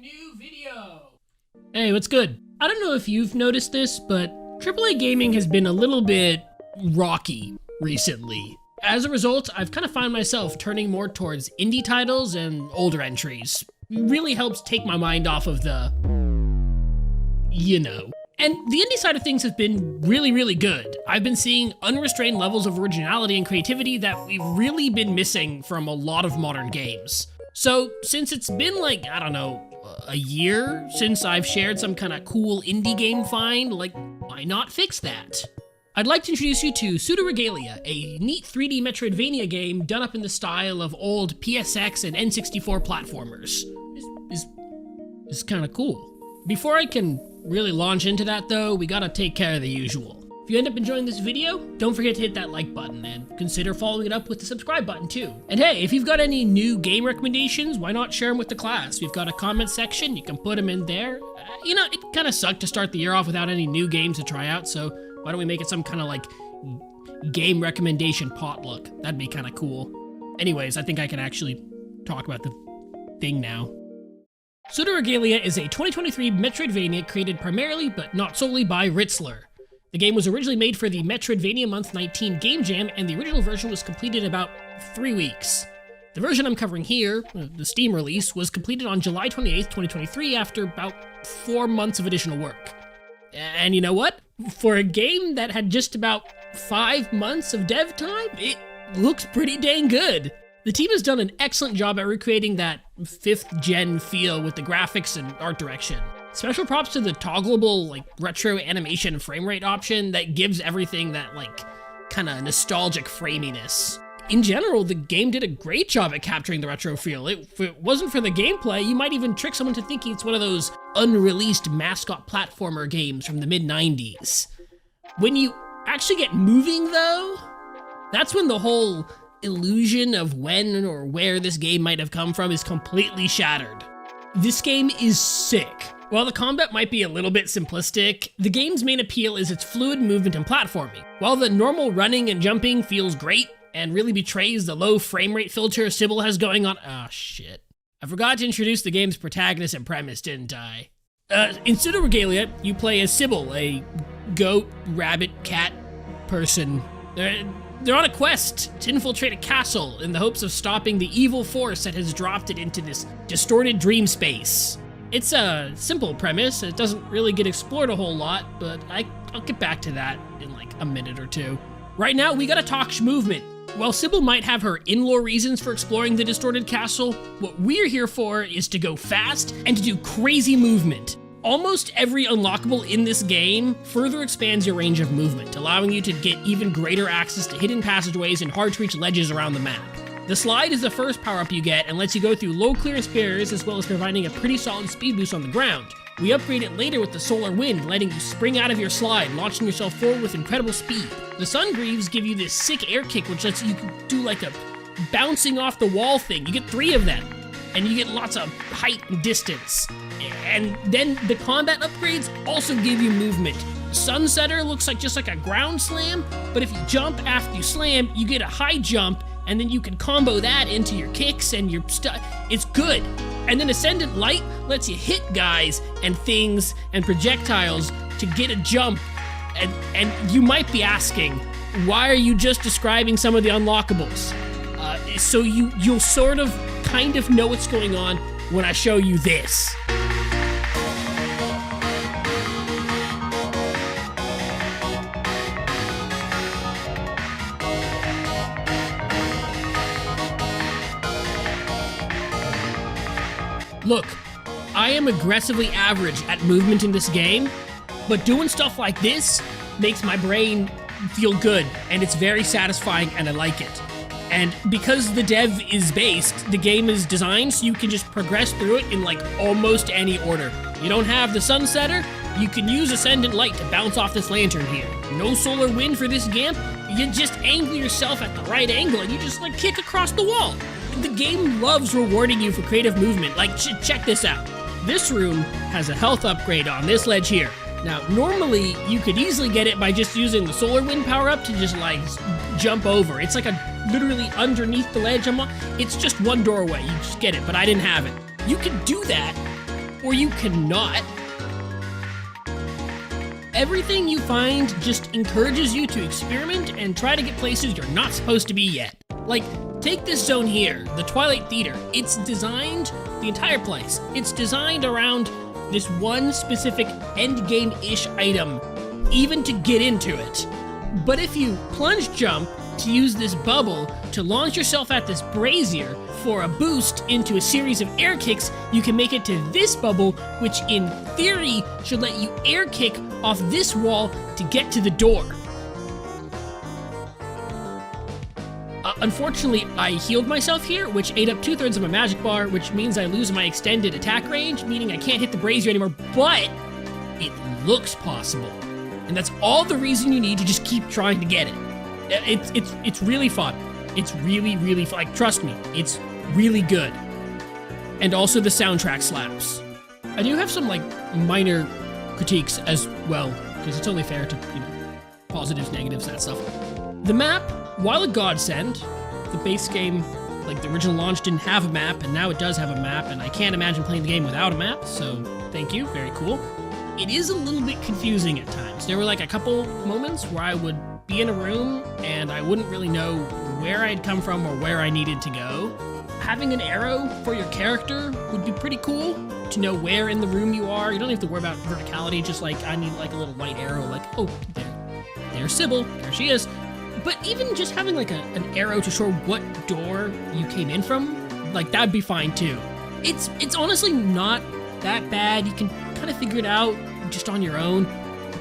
new video. Hey, what's good? I don't know if you've noticed this, but AAA gaming has been a little bit rocky recently. As a result, I've kind of found myself turning more towards indie titles and older entries. Really helps take my mind off of the, you know. And the indie side of things has been really good. I've been seeing unrestrained levels of originality and creativity that we've really been missing from a lot of modern games. So, since it's been like, I don't know, a year since I've shared some kind of cool indie game find, like, why not fix that? I'd like to introduce you to Pseudo-Regalia, a neat 3D metroidvania game done up in the style of old PSX and N64 platformers. It's kind of cool. Before I can really launch into that though, we gotta take care of the usual. If you end up enjoying this video, don't forget to hit that like button and consider following it up with the subscribe button too. And hey, if you've got any new game recommendations, why not share them with the class? We've got a comment section, you can put them in there. You know, it kind of sucked to start the year off without any new games to try out, so why don't we make it some kind of like game recommendation potluck? That'd be kind of cool. Anyways, I think I can actually talk about the thing now. Pseudo-Regalia is a 2023 Metroidvania created primarily, but not solely, by Ritzler. The game was originally made for the Metroidvania Month 19 Game Jam, and the original version was completed in about 3 weeks. The version I'm covering here, the Steam release, was completed on July 28th, 2023 after about 4 months of additional work. And you know what? For a game that had just about 5 months of dev time, it looks pretty dang good. The team has done an excellent job at recreating that 5th gen feel with the graphics and art direction. Special props to the toggleable, like, retro animation frame rate option that gives everything that, like, kind of nostalgic framiness. In general, the game did a great job at capturing the retro feel. If it wasn't for the gameplay, you might even trick someone to thinking it's one of those unreleased mascot platformer games from the mid-90s. When you actually get moving, though, that's when the whole illusion of when or where this game might have come from is completely shattered. This game is sick. While the combat might be a little bit simplistic, the game's main appeal is its fluid movement and platforming. While the normal running and jumping feels great and really betrays the low frame rate filter Sybil has going on— oh shit. I forgot to introduce the game's protagonist and premise, didn't I? In Pseudo-Regalia, you play as Sybil, a goat, rabbit, cat person. They're on a quest to infiltrate a castle in the hopes of stopping the evil force that has dropped it into this distorted dream space. It's a simple premise, it doesn't really get explored a whole lot, but I'll get back to that in like a minute or two. Right now, we gotta talk movement. While Sybil might have her in-lore reasons for exploring the distorted castle, what we're here for is to go fast and to do crazy movement. Almost every unlockable in this game further expands your range of movement, allowing you to get even greater access to hidden passageways and hard-to-reach ledges around the map. The slide is the first power-up you get and lets you go through low clearance barriers as well as providing a pretty solid speed boost on the ground. We upgrade it later with the solar wind, letting you spring out of your slide, launching yourself forward with incredible speed. The sun greaves give you this sick air kick which lets you do like a bouncing off the wall thing. You get 3 of them, and you get lots of height and distance. And then the combat upgrades also give you movement. Sunsetter looks like just like a ground slam, but if you jump after you slam, you get a high jump, and then you can combo that into your kicks and your stuff. It's good. And then Ascendant Light lets you hit guys and things and projectiles to get a jump. And you might be asking, why are you just describing some of the unlockables? So you'll sort of kind of know what's going on when I show you this. Look, I am aggressively average at movement in this game, but doing stuff like this makes my brain feel good, and it's very satisfying, and I like it. And because the dev is based, the game is designed so you can just progress through it in like almost any order. You don't have the Sunsetter, you can use Ascendant Light to bounce off this lantern here. No solar wind for this GAMP, you just angle yourself at the right angle and you just like kick across the wall. The game loves rewarding you for creative movement. Like, check this out. This room has a health upgrade on this ledge here. Now, normally, you could easily get it by just using the solar wind power-up to just, like, jump over. It's like literally underneath the ledge. It's just one doorway. You just get it, but I didn't have it. You can do that or you cannot. Everything you find just encourages you to experiment and try to get places you're not supposed to be yet. Like, take this zone here, the Twilight Theater. It's designed, the entire place, it's designed around this one specific endgame-ish item, even to get into it. But if you plunge jump to use this bubble to launch yourself at this brazier for a boost into a series of air kicks, you can make it to this bubble, which in theory should let you air kick off this wall to get to the door. Unfortunately, I healed myself here, which ate up 2/3 of my magic bar, which means I lose my extended attack range, meaning I can't hit the brazier anymore, but it looks possible. And that's all the reason you need to just keep trying to get it. It's really fun. It's really, really fun. Like, trust me, it's really good. And also the soundtrack slaps. I do have some, like, minor critiques as well, because it's only fair to, positives, negatives, that stuff. The map, while a godsend, the base game, like the original launch, didn't have a map, and now it does have a map, and I can't imagine playing the game without a map, so thank you, very cool. It is a little bit confusing at times. There were like a couple moments where I would be in a room and I wouldn't really know where I'd come from or where I needed to go. Having an arrow for your character would be pretty cool to know where in the room you are. You don't have to worry about verticality, just like I need like a little white arrow, like, oh, there's Sybil, there she is. But even just having like an arrow to show what door you came in from, like that'd be fine too. It's honestly not that bad. You can kind of figure it out just on your own,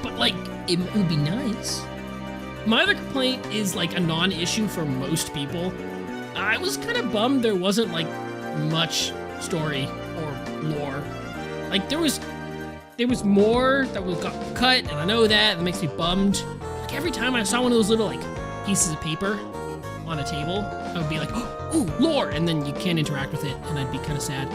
but like it would be nice. My other complaint is like a non-issue for most people. I was kind of bummed there wasn't like much story or lore. Like there was more that got cut, and I know that makes me bummed. Like every time I saw one of those little like pieces of paper on a table, I would be like, oh, ooh, lore, and then you can't interact with it, and I'd be kind of sad.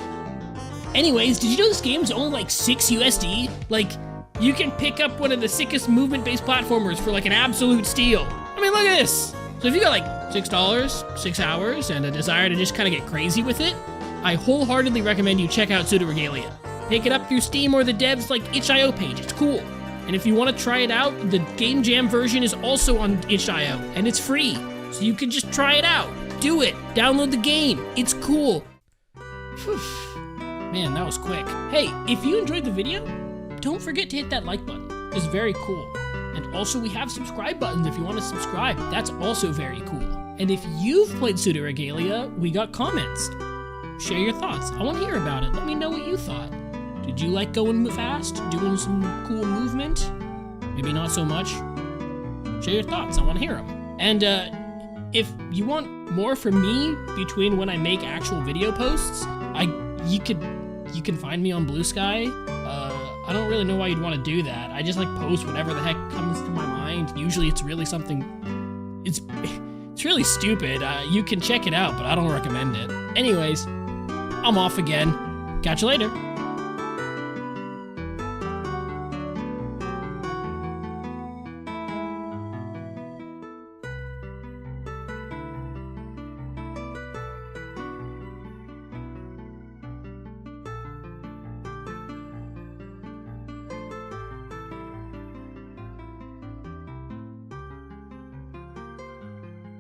Anyways, did you know this game's only like 6 USD? Like, you can pick up one of the sickest movement-based platformers for like an absolute steal. I mean, look at this. So if you got like $6, 6 hours, and a desire to just kind of get crazy with it, I wholeheartedly recommend you check out Pseudo Regalia. Pick it up through Steam or the devs like itch.io page, it's cool. And if you want to try it out, the Game Jam version is also on itch.io, and it's free. So you can just try it out. Do it. Download the game. It's cool. Whew. Man, that was quick. Hey, if you enjoyed the video, don't forget to hit that like button. It's very cool. And also we have subscribe buttons if you want to subscribe. That's also very cool. And if you've played Pseudo Regalia, we got comments. Share your thoughts. I want to hear about it. Let me know what you thought. Did you like going fast? Doing some cool movement? Maybe not so much. Share your thoughts. I want to hear them. And if you want more from me between when I make actual video posts, you can find me on Blue Sky. I don't really know why you'd want to do that. I just like post whatever the heck comes to my mind. Usually it's really something, it's really stupid. You can check it out, but I don't recommend it. Anyways, I'm off again. Catch you later.